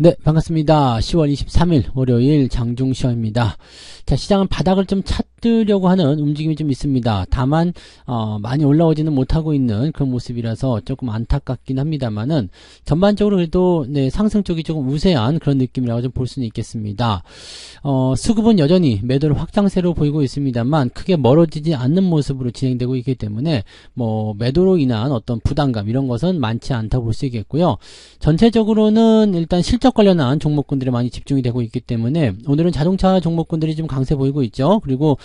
네, 반갑습니다. 10월 23일 월요일 장중시황입니다. 자, 시장은 바닥을 좀 찾으려고 하는 움직임이 좀 있습니다. 다만 많이 올라오지는 못하고 있는 그런 모습이라서 조금 안타깝긴 합니다만은 전반적으로 그래도 네, 상승 쪽이 조금 우세한 그런 느낌이라고 좀 볼 수는 있겠습니다. 수급은 여전히 매도를 확장세로 보이고 있습니다만 크게 멀어지지 않는 모습으로 진행되고 있기 때문에 뭐 매도로 인한 어떤 부담감 이런 것은 많지 않다고 볼 수 있겠고요. 전체적으로는 일단 실적 관련한 종목군들이 많이 집중이 되고 있기 때문에 오늘은 자동차 종목군들이 좀 강세 보이고 있죠. 그리고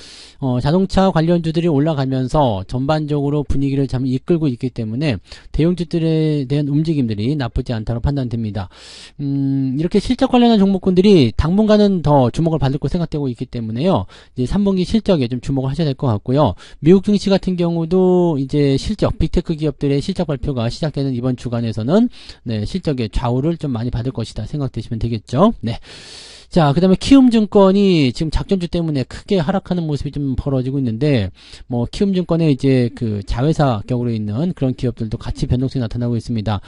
자동차 관련주들이 올라가면서 전반적으로 분위기를 참 이끌고 있기 때문에 대형주들에 대한 움직임들이 나쁘지 않다고 판단됩니다. 이렇게 실적 관련한 종목군들이 당분간은 더 주목을 받을 거 생각되고 있기 때문에요. 이제 3분기 실적에 좀 주목을 하셔야 될 것 같고요. 미국 증시 같은 경우도 이제 실적, 빅테크 기업들의 실적 발표가 시작되는 이번 주간에서는 네, 실적의 좌우를 좀 많이 받을 것이다 생각되시면 되겠죠. 네. 자, 그 다음에 키움증권이 지금 작전주 때문에 크게 하락하는 모습이 좀 벌어지고 있는데, 뭐, 키움증권에 이제 그 자회사 격으로 있는 그런 기업들도 같이 변동성이 나타나고 있습니다.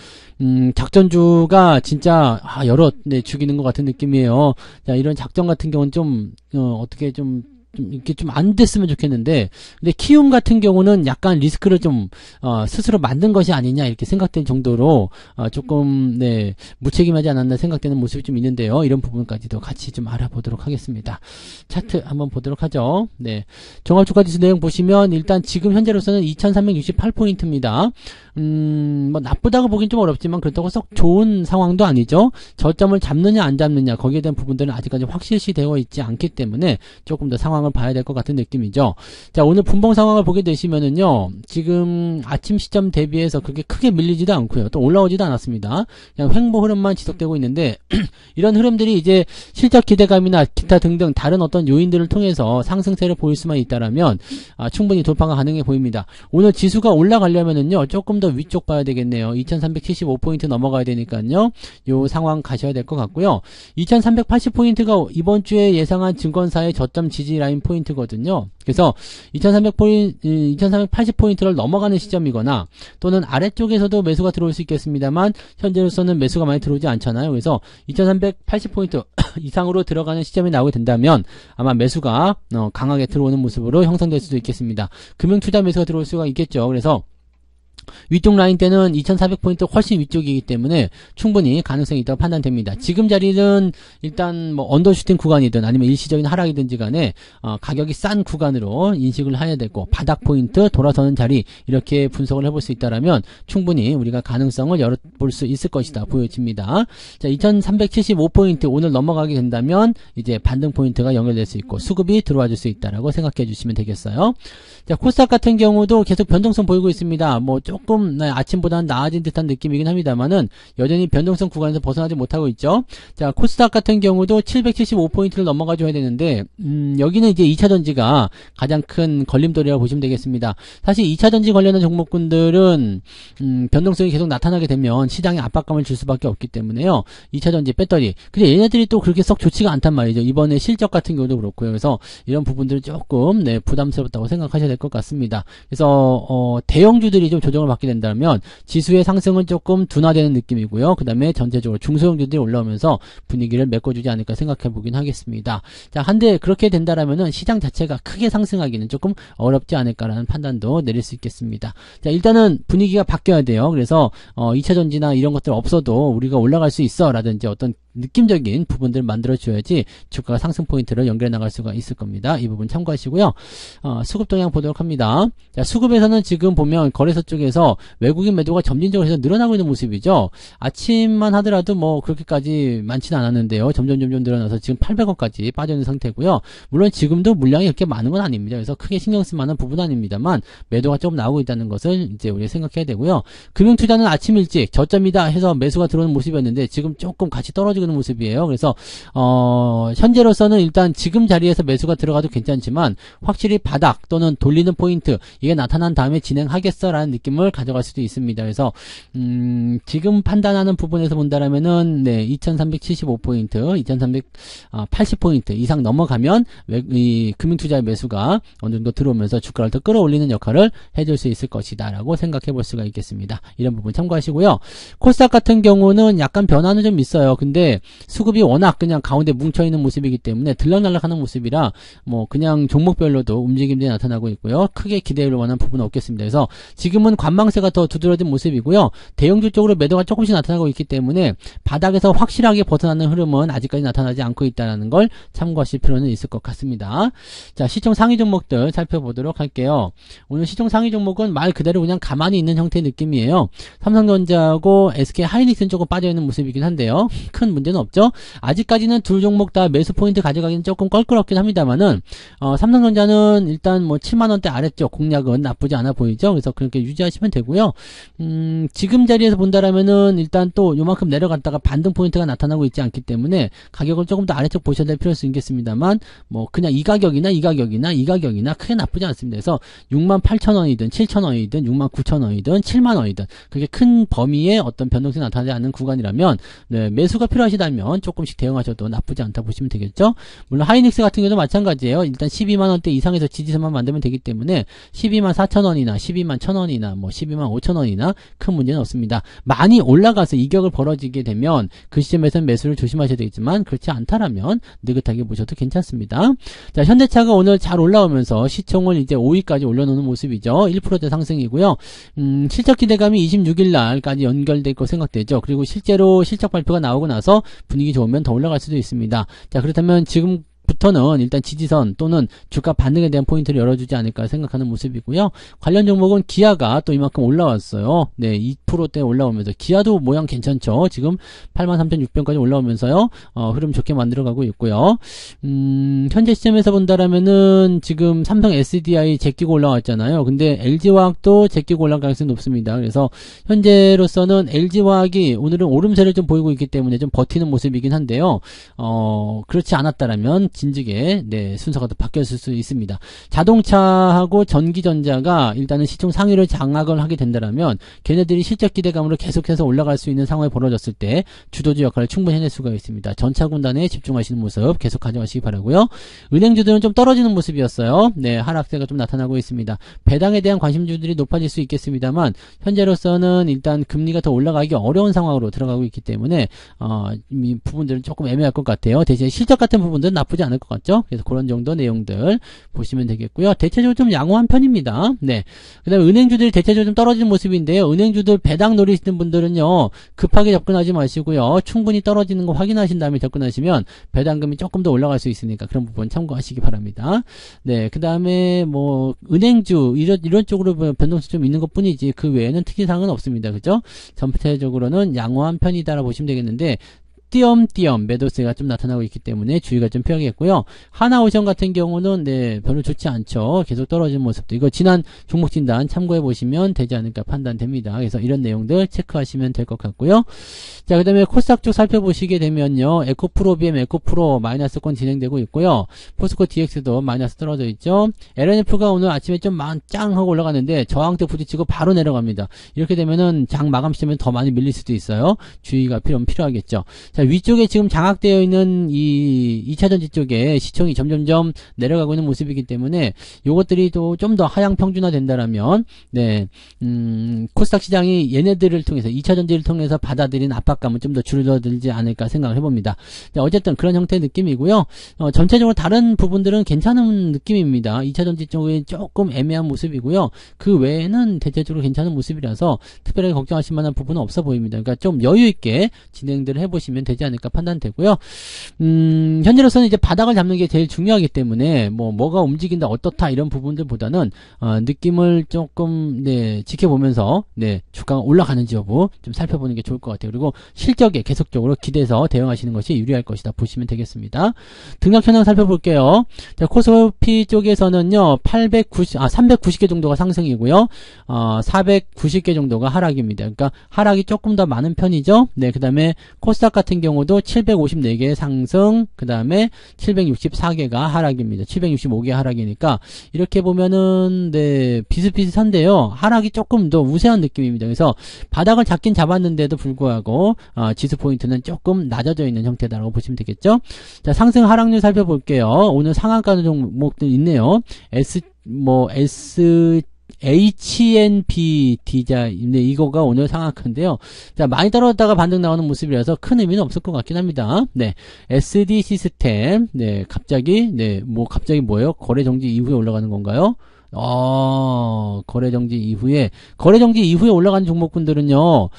작전주가 진짜, 여러, 네, 죽이는 것 같은 느낌이에요. 자, 이런 작전 같은 경우는 좀, 어떻게 좀 이렇게 좀 안 됐으면 좋겠는데, 근데 키움 같은 경우는 약간 리스크를 좀 스스로 만든 것이 아니냐 이렇게 생각된 정도로 조금 네 무책임하지 않았나 생각되는 모습이 좀 있는데요. 이런 부분까지도 같이 좀 알아보도록 하겠습니다. 차트 한번 보도록 하죠. 네, 종합주가지수 내용 보시면 일단 지금 현재로서는 2368포인트입니다. 뭐 나쁘다고 보긴 좀 어렵지만 그렇다고 썩 좋은 상황도 아니죠. 저점을 잡느냐 안 잡느냐 거기에 대한 부분들은 아직까지 확실시 되어 있지 않기 때문에 조금 더 상황을 봐야 될 것 같은 느낌이죠. 자, 오늘 분봉 상황을 보게 되시면은요, 지금 아침 시점 대비해서 그렇게 크게 밀리지도 않고요, 또 올라오지도 않았습니다. 그냥 횡보 흐름만 지속되고 있는데 이런 흐름들이 이제 실적 기대감이나 기타 등등 다른 어떤 요인들을 통해서 상승세를 보일 수만 있다라면 충분히 돌파가 가능해 보입니다. 오늘 지수가 올라가려면은요, 조금 더 위쪽 봐야 되겠네요. 2375포인트 넘어가야 되니까요, 요 상황 가셔야 될 것 같고요. 2380포인트가 이번 주에 예상한 증권사의 저점 지지 라인 포인트거든요. 그래서 2380포인트를 넘어가는 시점이거나 또는 아래쪽에서도 매수가 들어올 수 있겠습니다만 현재로서는 매수가 많이 들어오지 않잖아요. 그래서 2380포인트 이상으로 들어가는 시점이 나오게 된다면 아마 매수가 강하게 들어오는 모습으로 형성될 수도 있겠습니다. 금융투자 매수가 들어올 수가 있겠죠. 그래서 위쪽 라인 때는 2400포인트 훨씬 위쪽이기 때문에 충분히 가능성이 있다고 판단됩니다. 지금 자리는 일단 뭐 언더슈팅 구간이든 아니면 일시적인 하락이든지 간에 가격이 싼 구간으로 인식을 해야 되고 바닥 포인트 돌아서는 자리 이렇게 분석을 해볼 수 있다라면 충분히 우리가 가능성을 열어볼 수 있을 것이다 보여집니다. 자, 2375포인트 오늘 넘어가게 된다면 이제 반등 포인트가 연결될 수 있고 수급이 들어와 줄 수 있다라고 생각해 주시면 되겠어요. 자, 코스닥 같은 경우도 계속 변동성 보이고 있습니다. 뭐 조금 아침보다는 나아진 듯한 느낌이긴 합니다만은 여전히 변동성 구간에서 벗어나지 못하고 있죠. 자, 코스닥 같은 경우도 775포인트를 넘어가줘야 되는데 여기는 이제 2차전지가 가장 큰 걸림돌이라고 보시면 되겠습니다. 사실 2차전지 관련한 종목군들은 변동성이 계속 나타나게 되면 시장에 압박감을 줄 수밖에 없기 때문에요. 2차전지 배터리. 근데 얘네들이 또 그렇게 썩 좋지가 않단 말이죠. 이번에 실적 같은 경우도 그렇고요. 그래서 이런 부분들은 조금 네, 부담스럽다고 생각하셔야 될 것 같습니다. 그래서 대형주들이 좀 조정을 받게 된다면 지수의 상승은 조금 둔화되는 느낌이고요. 그 다음에 전체적으로 중소형주들이 올라오면서 분위기를 메꿔주지 않을까 생각해 보긴 하겠습니다. 자, 한데 그렇게 된다라면은 시장 자체가 크게 상승하기는 조금 어렵지 않을까라는 판단도 내릴 수 있겠습니다. 자, 일단은 분위기가 바뀌어야 돼요. 그래서 2차전지나 이런 것들 없어도 우리가 올라갈 수 있어 라든지 어떤 느낌적인 부분들을 만들어줘야지 주가가 상승 포인트를 연결해 나갈 수가 있을 겁니다. 이 부분 참고하시고요. 수급 동향 보도록 합니다. 자, 수급에서는 지금 보면 거래소 쪽에서 외국인 매도가 점진적으로 해서 늘어나고 있는 모습이죠. 아침만 하더라도 뭐 그렇게까지 많지는 않았는데요. 점점 늘어나서 지금 800억까지 빠져있는 상태고요. 물론 지금도 물량이 그렇게 많은 건 아닙니다. 그래서 크게 신경 쓸 만한 부분은 아닙니다만 매도가 조금 나오고 있다는 것을 이제 우리가 생각해야 되고요. 금융투자는 아침 일찍 저점이다 해서 매수가 들어오는 모습이었는데 지금 조금 같이 떨어지고 있는 모습이에요. 그래서 현재로서는 일단 지금 자리에서 매수가 들어가도 괜찮지만 확실히 바닥 또는 돌리는 포인트 이게 나타난 다음에 진행하겠어라는 느낌을 느낌을 가져갈 수도 있습니다. 그래서 지금 판단하는 부분에서 본다라면은 2375포인트, 2380포인트 이상 넘어가면 이 금융투자의 매수가 어느 정도 들어오면서 주가를 더 끌어올리는 역할을 해줄 수 있을 것이다 라고 생각해 볼 수가 있겠습니다. 이런 부분 참고하시고요. 코스닥 같은 경우는 약간 변화는 좀 있어요. 근데 수급이 워낙 그냥 가운데 뭉쳐있는 모습이기 때문에 들락날락하는 모습이라 뭐 그냥 종목별로도 움직임들이 나타나고 있고요. 크게 기대할 만한 부분은 없겠습니다. 그래서 지금은 관망세가 더 두드러진 모습이고요. 대형주 쪽으로 매도가 조금씩 나타나고 있기 때문에 바닥에서 확실하게 벗어나는 흐름은 아직까지 나타나지 않고 있다는 걸 참고하실 필요는 있을 것 같습니다. 자, 시총 상위 종목들 살펴보도록 할게요. 오늘 시총 상위 종목은 말 그대로 그냥 가만히 있는 형태의 느낌이에요. 삼성전자하고 SK 하이닉스는 조금 빠져있는 모습이긴 한데요. 큰 문제는 없죠. 아직까지는 둘 종목 다 매수 포인트 가져가기는 조금 껄끄럽긴 합니다만은 삼성전자는 일단 뭐 7만원대 아래쪽 공략은 나쁘지 않아 보이죠. 그래서 그렇게 유지하시면 되고요. 지금 자리에서 본다라면은 일단 또 요만큼 내려갔다가 반등 포인트가 나타나고 있지 않기 때문에 가격을 조금 더 아래쪽 보셔야 될 필요는 있겠습니다만 뭐 그냥 이 가격이나 크게 나쁘지 않습니다. 그래서 68,000원이든 7,000원이든 69,000원이든 7만원이든 그게 큰 범위의 어떤 변동성이 나타나지 않는 구간이라면 매수가 필요하시다면 조금씩 대응하셔도 나쁘지 않다 보시면 되겠죠. 물론 하이닉스 같은 경우도 마찬가지예요. 일단 12만원대 이상에서 지지선만 만들면 되기 때문에 124,000원이나 121,000원이나 뭐 125,000원이나 큰 문제는 없습니다. 많이 올라가서 이격을 벌어지게 되면 그 시점에서는 매수를 조심하셔야 되겠지만 그렇지 않다라면 느긋하게 보셔도 괜찮습니다. 자, 현대차가 오늘 잘 올라오면서 시총을 이제 5위까지 올려놓는 모습이죠. 1%대 상승이고요. 실적 기대감이 26일 날까지 연결될 거 생각되죠. 그리고 실제로 실적 발표가 나오고 나서 분위기 좋으면 더 올라갈 수도 있습니다. 자, 그렇다면 지금 부터는 일단 지지선 또는 주가 반등에 대한 포인트를 열어주지 않을까 생각하는 모습이고요. 관련 종목은 기아가 또 이만큼 올라왔어요. 네, 2%대 올라오면서 기아도 모양 괜찮죠. 지금 83,600원까지 올라오면서요. 흐름 좋게 만들어가고 있고요. 현재 시점에서 본다라면은 지금 삼성 SDI 제끼고 올라왔잖아요. 근데 LG화학도 제끼고 올라갈 가능성이 높습니다. 그래서 현재로서는 LG화학이 오늘은 오름세를 좀 보이고 있기 때문에 좀 버티는 모습이긴 한데요. 그렇지 않았다라면 진즉에 순서가 또 바뀌었을 수 있습니다. 자동차하고 전기전자가 일단은 시총 상위를 장악을 하게 된다면 걔네들이 실적 기대감으로 계속해서 올라갈 수 있는 상황이 벌어졌을 때 주도주 역할을 충분히 해낼 수가 있습니다. 전차군단에 집중하시는 모습 계속 가져가시기 바라고요. 은행주들은 좀 떨어지는 모습이었어요. 네, 하락세가 좀 나타나고 있습니다. 배당에 대한 관심주들이 높아질 수 있겠습니다만 현재로서는 일단 금리가 더 올라가기 어려운 상황으로 들어가고 있기 때문에 이 부분들은 조금 애매할 것 같아요. 대신 실적 같은 부분들은 나쁘지 않을 것 같죠. 그래서 그런 정도 내용들 보시면 되겠고요. 대체적으로 좀 양호한 편입니다. 네. 그 다음에 은행주들이 대체적으로 좀 떨어지는 모습인데요. 은행주들 배당 노리시는 분들은요, 급하게 접근하지 마시고요. 충분히 떨어지는 거 확인하신 다음에 접근하시면 배당금이 조금 더 올라갈 수 있으니까 그런 부분 참고하시기 바랍니다. 네. 그 다음에 뭐 은행주 이런 쪽으로 변동성 좀 있는 것 뿐이지 그 외에는 특이사항은 없습니다. 그죠? 전체적으로는 양호한 편이다라고 보시면 되겠는데 띄엄띄엄 매도세가 좀 나타나고 있기 때문에 주의가 좀 필요하겠고요. 하나오션 같은 경우는 별로 좋지 않죠. 계속 떨어지는 모습도 이거 지난 종목 진단 참고해 보시면 되지 않을까 판단됩니다. 그래서 이런 내용들 체크하시면 될 것 같고요. 자, 그 다음에 코스닥 쪽 살펴보시게 되면요. 에코프로 BM 에코프로 마이너스권 진행되고 있고요. 포스코 DX도 마이너스 떨어져 있죠. LNF가 오늘 아침에 좀 짱 하고 올라갔는데 저항대 부딪히고 바로 내려갑니다. 이렇게 되면은 장 마감 시점에 더 많이 밀릴 수도 있어요. 주의가 필요하겠죠. 자, 위쪽에 지금 장악되어 있는 이 2차전지 쪽에 시총이 점점점 내려가고 있는 모습이기 때문에 요것들이 또 좀 더 하향 평준화 된다라면 코스닥 시장이 얘네들을 통해서 2차전지를 통해서 받아들인 압박감은 좀 더 줄어들지 않을까 생각을 해봅니다. 자, 어쨌든 그런 형태의 느낌이고요. 전체적으로 다른 부분들은 괜찮은 느낌입니다. 2차전지 쪽이 조금 애매한 모습이고요. 그 외에는 대체적으로 괜찮은 모습이라서 특별하게 걱정하실 만한 부분은 없어 보입니다. 그러니까 좀 여유있게 진행들을 해보시면 되지 않을까 판단되고요. 현재로서는 이제 바닥을 잡는 게 제일 중요하기 때문에 뭐가 움직인다 어떻다 이런 부분들보다는 느낌을 조금 지켜보면서 주가가 올라가는지 여부 좀 살펴보는 게 좋을 것 같아요. 그리고 실적에 계속적으로 기대서 대응하시는 것이 유리할 것이다 보시면 되겠습니다. 등락 현황 살펴볼게요. 자, 코스피 쪽에서는요 390개 정도가 상승이고요. 490개 정도가 하락입니다. 그러니까 하락이 조금 더 많은 편이죠. 네, 그 다음에 코스닥 같은 같은 경우도 754개 상승, 그 다음에 764개가 하락입니다. 765개 하락이니까 이렇게 보면은 네, 비슷비슷한데요. 하락이 조금 더 우세한 느낌입니다. 그래서 바닥을 잡긴 잡았는데도 불구하고 지수 포인트는 조금 낮아져 있는 형태다라고 보시면 되겠죠. 자, 상승 하락률 살펴볼게요. 오늘 상한가 종목들 있네요. HNB 디자, 네, 이거가 오늘 상한가인데요. 자, 많이 떨어졌다가 반등 나오는 모습이라서 큰 의미는 없을 것 같긴 합니다. 네, SD 시스템, 네, 갑자기 뭐예요? 거래 정지 이후에 올라가는 건가요? 거래 정지 이후에 올라가는 종목군들은요,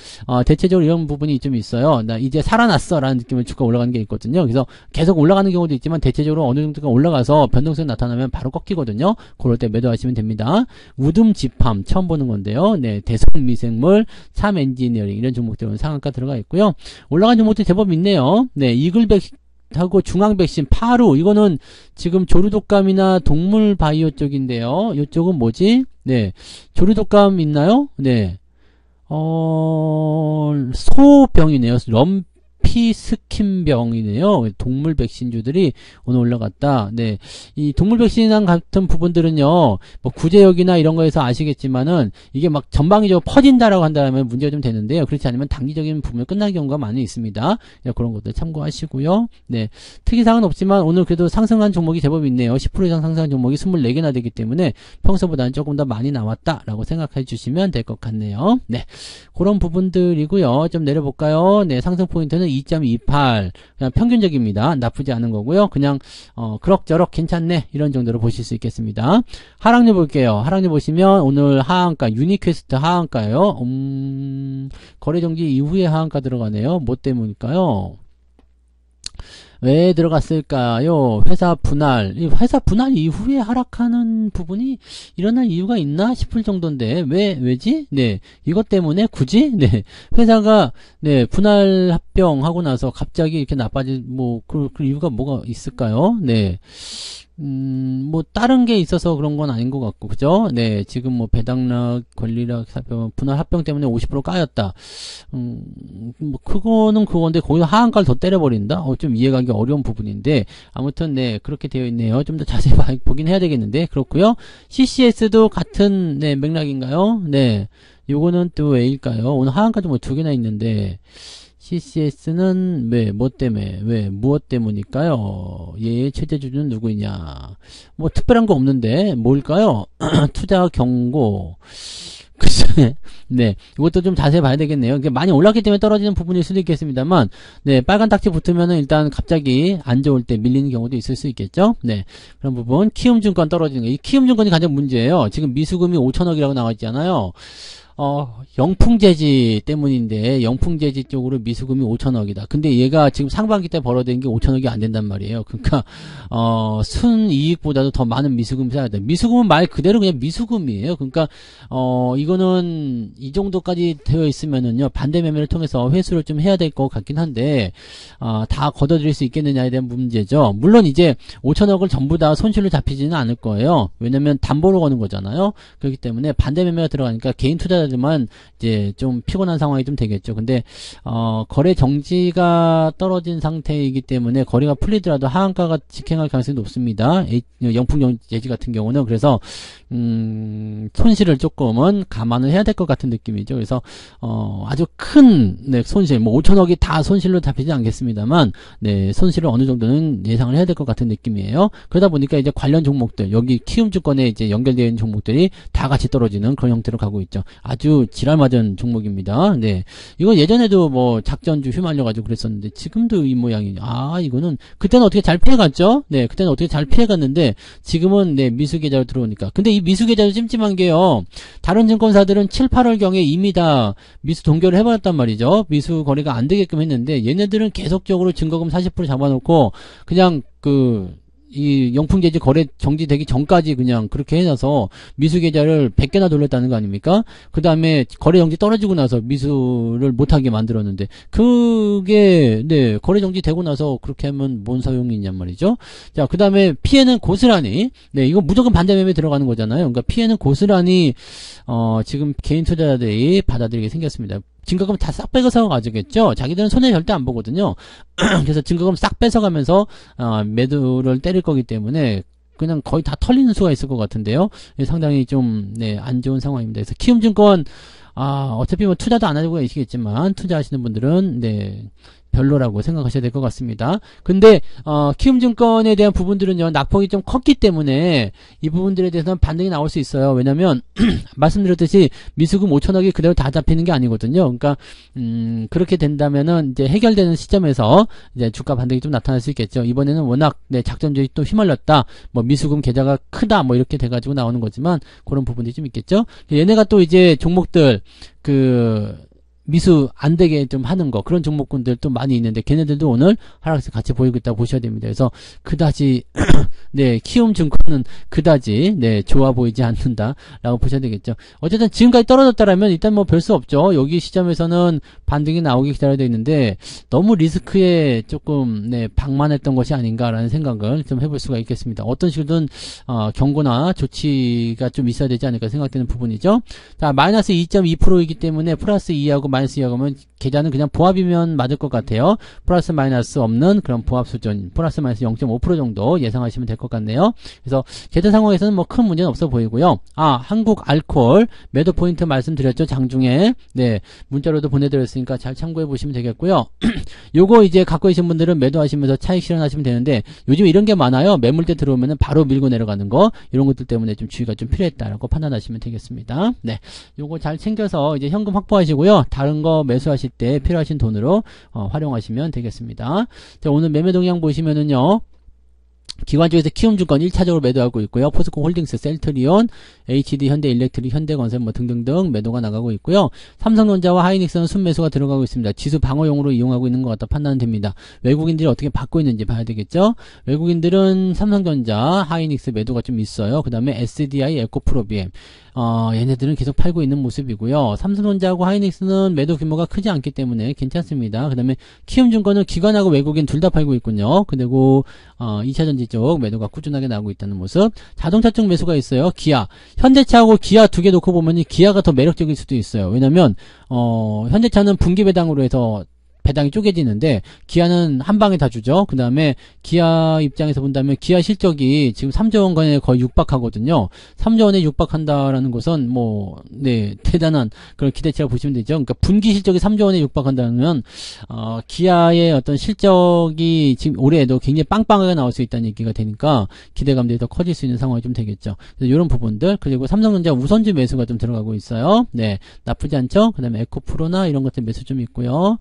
대체적으로 이런 부분이 좀 있어요. 나 이제 살아났어 라는 느낌의 주가 올라가는 게 있거든요. 그래서 계속 올라가는 경우도 있지만 대체적으로 어느 정도가 올라가서 변동성이 나타나면 바로 꺾이거든요. 그럴 때 매도하시면 됩니다. 우듬 지팜 처음 보는 건데요. 네, 대성미생물, 삼엔지니어링 이런 종목들은 상한가 들어가 있고요. 올라간 종목들이 제법 있네요. 네, 이글백 하고 중앙백신 파루, 이거는 지금 조류독감이나 동물 바이오 쪽인데요. 이쪽은 뭐지? 네, 조류독감 있나요? 네, 소병이네요. 럼피스킨병이네요. 동물 백신주들이 오늘 올라갔다. 네, 이 동물 백신이랑 같은 부분들은요, 뭐 구제역이나 이런 거에서 아시겠지만은 이게 막 전방위적으로 퍼진다라고 한다면 문제가 좀 되는데요. 그렇지 않으면 단기적인 부분에 끝날 경우가 많이 있습니다. 네, 그런 것들 참고하시고요. 네, 특이사항은 없지만 오늘 그래도 상승한 종목이 제법 있네요. 10% 이상 상승한 종목이 24개나 되기 때문에 평소보다는 조금 더 많이 나왔다라고 생각해 주시면 될 것 같네요. 네, 그런 부분들이고요. 좀 내려볼까요? 네, 상승 포인트는 2.28, 그냥 평균적입니다. 나쁘지 않은 거고요. 그냥 그럭저럭 괜찮네 이런 정도로 보실 수 있겠습니다. 하락률 볼게요. 하락률 보시면 오늘 하한가 유니퀘스트 하한가요. 거래정지 이후에 하한가 들어가네요. 뭐 때문일까요? 왜 들어갔을까요? 회사 분할 이후에 하락하는 부분이 일어날 이유가 있나 싶을 정도인데 왜지? 네, 이것 때문에 굳이 네, 회사가 네, 분할 합병하고 나서 갑자기 이렇게 나빠질 그 이유가 뭐가 있을까요? 네. 뭐 다른 게 있어서 그런 건 아닌 것 같고, 그죠? 네, 지금 뭐 배당락, 권리락, 분할 합병 때문에 50% 까였다. 뭐 그거는 그건데 거기서 하한가를 더 때려버린다? 좀 이해가기 어려운 부분인데 아무튼 네, 그렇게 되어 있네요. 좀 더 자세히 보긴 해야 되겠는데 그렇고요. CCS도 같은 네, 맥락인가요? 네, 요거는 또 왜일까요? 오늘 하한가 좀 두 개나 있는데. CCS는 무엇 때문일까요? 얘의 최대주주는 누구냐? 뭐 특별한 거 없는데 뭘까요? 투자 경고. 글쎄, 네, 이것도 좀 자세히 봐야 되겠네요. 이게 많이 올랐기 때문에 떨어지는 부분일 수도 있겠습니다만, 네, 빨간 딱지 붙으면은 일단 갑자기 안 좋을 때 밀리는 경우도 있을 수 있겠죠. 네, 그런 부분. 키움증권 떨어지는 거, 이 키움증권이 가장 문제예요. 지금 미수금이 5천억이라고 나와 있잖아요. 영풍재지 때문인데 영풍재지 쪽으로 미수금이 5천억이다. 근데 얘가 지금 상반기 때 벌어들인 게 5천억이 안 된단 말이에요. 그러니까 순이익보다도 더 많은 미수금이 사야 돼. 미수금은 말 그대로 그냥 미수금이에요. 그러니까 이거는 이 정도까지 되어 있으면은요, 반대 매매를 통해서 회수를 좀 해야 될 것 같긴 한데 다 걷어들일 수 있겠느냐에 대한 문제죠. 물론 이제 5천억을 전부 다 손실로 잡히지는 않을 거예요. 왜냐면 담보로 거는 거잖아요. 그렇기 때문에 반대 매매가 들어가니까 개인 투자자들만 이제 좀 피곤한 상황이 좀 되겠죠. 근데 거래 정지가 떨어진 상태이기 때문에 거래가 풀리더라도 하한가가 직행할 가능성이 높습니다. 영풍재지 같은 경우는. 그래서 손실을 조금은 감안을 해야 될 것 같은 느낌이죠. 그래서 아주 큰 네, 손실, 뭐 5천억이 다 손실로 잡히지 않겠습니다만, 네, 손실을 어느 정도는 예상을 해야 될 것 같은 느낌이에요. 그러다 보니까 이제 관련 종목들, 여기 키움증권에 이제 연결되어 있는 종목들이 다 같이 떨어지는 그런 형태로 가고 있죠. 아주 지랄맞은 종목입니다. 네, 이거 예전에도 뭐 작전주 휘말려가지고 그랬었는데 지금도 이 모양이냐. 이거는 그때는 어떻게 잘 피해갔죠? 네, 그때는 어떻게 잘 피해갔는데 지금은 네, 미수계좌로 들어오니까. 근데 이 미수계좌도 찜찜한 게요, 다른 증권사들은 7, 8월경에 이미 다 미수 동결을 해버렸단 말이죠. 미수 거래가 안 되게끔 했는데 얘네들은 계속적으로 증거금 40% 잡아놓고 그냥 이 영풍재지 거래 정지되기 전까지 그냥 그렇게 해놔서 미수계좌를 100개나 돌렸다는 거 아닙니까? 그 다음에 거래 정지 떨어지고 나서 미수를 못하게 만들었는데, 그게 네, 거래 정지 되고 나서 그렇게 하면 뭔 소용이 있냔 말이죠. 자, 그 다음에 피해는 고스란히, 네, 이거 무조건 반대 매매 들어가는 거잖아요. 그러니까 피해는 고스란히 지금 개인 투자자들이 받아들이게 생겼습니다. 증거금 다 싹 빼서 가져겠죠. 자기들은 손해 절대 안 보거든요. 그래서 증거금 싹 뺏어가면서 매도를 때릴 거기 때문에 그냥 거의 다 털리는 수가 있을 것 같은데요. 상당히 좀 안 좋은 상황입니다. 그래서 키움증권 어차피 뭐 투자도 안 하고 계시겠지만 투자하시는 분들은 별로라고 생각하셔야 될 것 같습니다. 근데 키움증권에 대한 부분들은요, 낙폭이 좀 컸기 때문에 이 부분들에 대해서는 반등이 나올 수 있어요. 왜냐면 말씀드렸듯이 미수금 5천억이 그대로 다 잡히는 게 아니거든요. 그러니까 그렇게 된다면은 이제 해결되는 시점에서 이제 주가 반등이 좀 나타날 수 있겠죠. 이번에는 워낙 작전주의 또 휘말렸다, 뭐 미수금 계좌가 크다, 뭐 이렇게 돼가지고 나오는 거지만 그런 부분들이 좀 있겠죠. 얘네가 또 이제 종목들 미수 안 되게 좀 하는 거, 그런 종목군들 또 많이 있는데 걔네들도 오늘 하락세 같이 보이고 있다고 보셔야 됩니다. 그래서 그다지 키움증권은 그다지 좋아 보이지 않는다라고 보셔야 되겠죠. 어쨌든 지금까지 떨어졌다라면 일단 뭐 별 수 없죠. 여기 시점에서는 반등이 나오기 기다려야 되는데 너무 리스크에 조금 방만했던 것이 아닌가라는 생각을 좀 해볼 수가 있겠습니다. 어떤 식으로든 경고나 조치가 좀 있어야 되지 않을까 생각되는 부분이죠. 자, 마이너스 2.2%이기 때문에 플러스 2하고 마이너스 2하고 하면 계좌는 그냥 보합이면 맞을 것 같아요. 플러스 마이너스 없는 그런 보합 수준, 플러스 마이너스 0.5% 정도 예상하시면 될 것 같네요. 그래서 계좌 상황에서는 뭐 큰 문제는 없어 보이고요. 한국 알콜 매도 포인트 말씀드렸죠. 장중에 문자로도 보내드렸으니까 잘 참고해 보시면 되겠고요. 요거 이제 갖고 계신 분들은 매도하시면서 차익 실현하시면 되는데 요즘 이런 게 많아요. 매물대 들어오면은 바로 밀고 내려가는 거, 이런 것들 때문에 좀 주의가 좀 필요했다라고 판단하시면 되겠습니다. 요거 잘 챙겨서 이제 현금 확보하시고요. 다른 거 매수하실 때 필요하신 돈으로 활용하시면 되겠습니다. 자, 오늘 매매 동향 보시면은요, 기관 쪽에서 키움증권 1차적으로 매도하고 있고요. 포스코홀딩스, 셀트리온, HD, 현대일렉트릭, 현대건설 뭐 등등등 매도가 나가고 있고요. 삼성전자와 하이닉스는 순매수가 들어가고 있습니다. 지수 방어용으로 이용하고 있는 것 같다 판단됩니다. 외국인들이 어떻게 받고 있는지 봐야 되겠죠. 외국인들은 삼성전자, 하이닉스 매도가 좀 있어요. 그 다음에 SDI, 에코프로비엠 얘네들은 계속 팔고 있는 모습이고요. 삼성전자하고 하이닉스는 매도 규모가 크지 않기 때문에 괜찮습니다. 그 다음에 키움증권은 기관하고 외국인 둘 다 팔고 있군요. 그리고 2차전지 쪽 매도가 꾸준하게 나오고 있다는 모습. 자동차 쪽 매수가 있어요. 기아, 현대차하고 기아 두 개 놓고 보면 기아가 더 매력적일 수도 있어요. 왜냐면 현대차는 분기 배당으로 해서 배당이 쪼개지는데 기아는 한 방에 다 주죠. 그 다음에 기아 입장에서 본다면 기아 실적이 지금 3조 원권에 거의 육박하거든요. 3조 원에 육박한다라는 것은 대단한 그런 기대치라고 보시면 되죠. 그러니까 분기 실적이 3조 원에 육박한다면 기아의 어떤 실적이 지금 올해에도 굉장히 빵빵하게 나올 수 있다는 얘기가 되니까 기대감들이 더 커질 수 있는 상황이 좀 되겠죠. 그래서 이런 부분들, 그리고 삼성전자 우선주 매수가 좀 들어가고 있어요. 나쁘지 않죠. 그 다음에 에코프로나 이런 것들 매수 좀 있고요.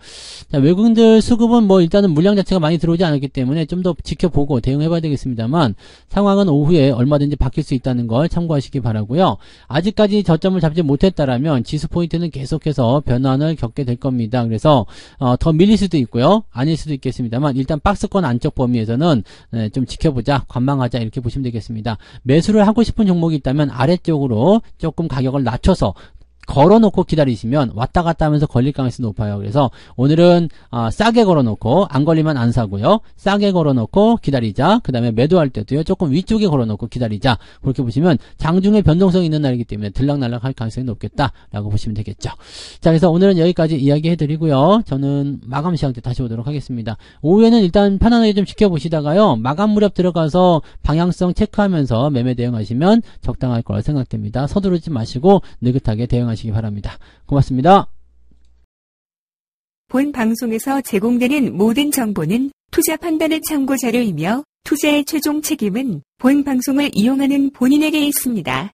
자, 외국인들 수급은 뭐 일단은 물량 자체가 많이 들어오지 않았기 때문에 좀 더 지켜보고 대응해봐야 되겠습니다만 상황은 오후에 얼마든지 바뀔 수 있다는 걸 참고하시기 바라고요. 아직까지 저점을 잡지 못했다라면 지수 포인트는 계속해서 변환을 겪게 될 겁니다. 그래서 더 밀릴 수도 있고요. 아닐 수도 있겠습니다만 일단 박스권 안쪽 범위에서는 좀 지켜보자, 관망하자, 이렇게 보시면 되겠습니다. 매수를 하고 싶은 종목이 있다면 아래쪽으로 조금 가격을 낮춰서 걸어놓고 기다리시면 왔다 갔다 하면서 걸릴 가능성이 높아요. 그래서 오늘은 싸게 걸어놓고 안 걸리면 안 사고요. 싸게 걸어놓고 기다리자. 그 다음에 매도할 때도요, 조금 위쪽에 걸어놓고 기다리자. 그렇게 보시면 장중에 변동성이 있는 날이기 때문에 들락날락 할 가능성이 높겠다라고 보시면 되겠죠. 자, 그래서 오늘은 여기까지 이야기해드리고요. 저는 마감 시간 때 다시 오도록 하겠습니다. 오후에는 일단 편안하게 좀 지켜보시다가요, 마감 무렵 들어가서 방향성 체크하면서 매매 대응하시면 적당할 거라 생각됩니다. 서두르지 마시고 느긋하게 대응하시기 바랍니다. 고맙습니다. 본 방송에서 제공되는 모든 정보는 투자 판단의 참고 자료이며 투자의 최종 책임은 본 방송을 이용하는 본인에게 있습니다.